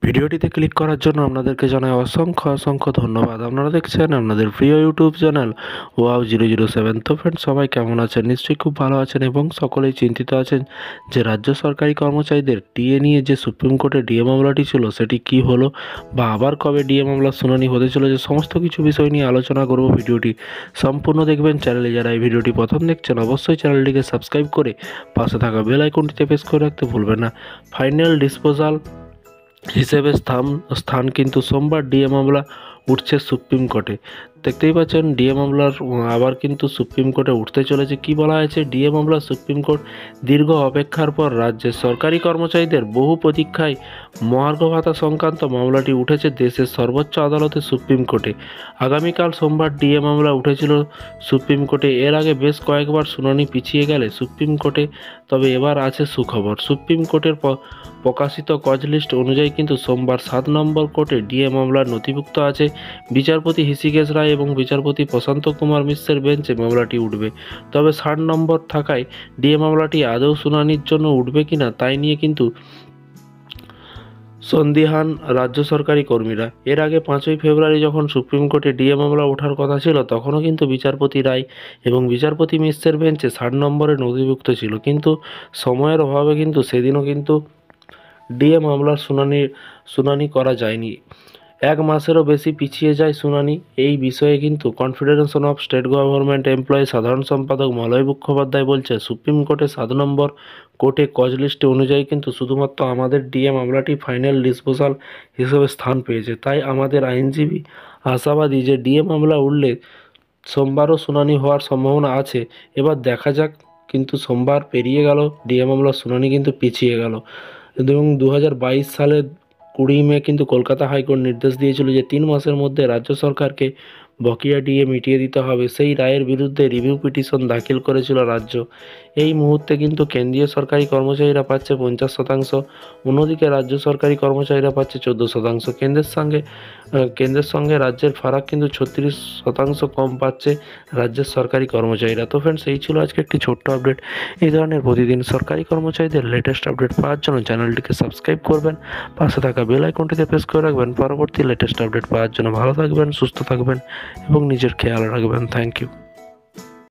ভিডিওটিতে ক্লিক করার জন্য আপনাদেরকে জানাই অসংখ্য ধন্যবাদ। আপনারা দেখছেন আপনাদের প্রিয় ইউটিউব চ্যানেল wow007। তো ফ্রেন্ডস, সবাই কেমন আছেন? নিশ্চয়ই খুব ভালো আছেন এবং সকলেই চিন্তিত আছেন যে রাজ্য সরকারি কর্মচারীদের টিএ নিয়ে যে সুপ্রিম কোর্টে ডিএ মামলাটি ছিল সেটি কি হলো, বা আবার কবে ডিএ মামলার শুনানি হতে চলেছে, সমস্ত কিছু বিষয় নিয়ে আলোচনা করব। ভিডিওটি সম্পূর্ণ দেখবেন। চ্যানেলে যারা এই ভিডিওটি প্রথম দেখছেন অবশ্যই চ্যানেলটিকে সাবস্ক্রাইব করে পাশে থাকা বেল আইকনটিতে প্রেস করে রাখতে ভুলবেন না। ফাইনাল ডিসপোজাল হিসেবে স্থান কিন্তু সোমবার ডিএ মামলা উঠছে সুপ্রিম কোর্টে। দেখতেই পাচ্ছেন ডিএ মামলার আবার কিন্তু সুপ্রিম কোর্টে উঠতে চলেছে। কি বলা হয়েছে? ডিএ মামলা সুপ্রিম কোর্ট দীর্ঘ অপেক্ষার পর রাজ্যের সরকারি কর্মচারীদের বহু প্রতীক্ষায় মহার্ঘ ভাতা সংক্রান্ত মামলাটি উঠেছে দেশের সর্বোচ্চ আদালতে সুপ্রিম কোর্টে। আগামীকাল সোমবার ডিএ মামলা উঠেছিল সুপ্রিম কোর্টে। এর আগে বেশ কয়েকবার শুনানি পিছিয়ে গেলে সুপ্রিম কোর্টে, তবে এবার আছে সুখবর। সুপ্রিম কোর্টের প্রকাশিত কজ লিস্ট অনুযায়ী কিন্তু সোমবার 7 নম্বর কোর্টে ডিএ মামলার নথিভুক্ত আছে। বিচারপতি হৃষিকেশ রায় এবং বিচারপতি প্রশান্ত কুমার মিশ্রের বেঞ্চে মামলাটি উঠবে। তবে 60 নম্বর থাকায় ডিএ মামলাটি আদৌ শুনানির জন্য উঠবে কিনা তাই নিয়ে কিন্তু সন্দিহান রাজ্য সরকারি কর্মীরা। এর আগে 5ই ফেব্রুয়ারি যখন সুপ্রিম কোর্টে ডিএ মামলা ওঠার কথা ছিল, তখনও কিন্তু বিচারপতি রায় এবং বিচারপতি মিশ্রের বেঞ্চে 60 নম্বরে নথিভুক্ত ছিল, কিন্তু সময়ের অভাবে কিন্তু সেদিনও কিন্তু ডিএ মামলার শুনানি করা যায়নি। 1 মাসেরও বেশি পিছিয়ে যায় শুনানি। এই বিষয়ে কিন্তু confederation of state government employee সাধারণ সম্পাদক মলয় মুখোপাধ্যায় বলছে, সুপ্রিম কোর্টে 7 নম্বর কোর্টে কজ লিস্টে অনুযায়ী কিন্তু শুধুমাত্র আমাদের ডিএ মামলাটি ফাইনাল ডিসপোজাল হিসেবে স্থান পেয়েছে। তাই আমাদের আইনজীবী আশাবাদী যে ডিএ মামলা উঠলে সোমবারও শুনানি হওয়ার সম্ভাবনা আছে। এবার দেখা যাক। কিন্তু সোমবার পেরিয়ে গেল, ডিএ মামলার শুনানি কিন্তু পিছিয়ে গেল। এবং 2022 সালের 20 মে কিন্তু কলকাতা হাইকোর্ট নির্দেশ দিয়েছিল যে 3 মাসের মধ্যে রাজ্য সরকারকে বকেয়া ডিএ মিটিয়ে দিতে হবে। সেই রায়ের বিরুদ্ধে রিভিউ পিটিশন দাখিল করেছিল রাজ্য। এই মুহূর্তে কিন্তু কেন্দ্রীয় সরকারি কর্মচারীরা পাচ্ছে 50%, অন্যদিকে রাজ্য সরকারি কর্মচারীরা পাচ্ছে 14%। কেন্দ্রের সঙ্গে রাজ্যের ফারাক কিন্তু 36% কম পাচ্ছে রাজ্যের সরকারি কর্মচারীরা। তো ফ্রেন্ডস, এই ছিল আজকে একটি ছোট্ট আপডেট। এই ধরনের প্রতিদিন সরকারি কর্মচারীদের লেটেস্ট আপডেট পাওয়ার জন্য চ্যানেলটিকে সাবস্ক্রাইব করবেন, পাশে থাকা বেল আইকনটিতে প্রেস করে রাখবেন পরবর্তী লেটেস্ট আপডেট পাওয়ার জন্য। ভালো থাকবেন, সুস্থ থাকবেন এবং নিজের খেয়াল রাখবেন। Thank you.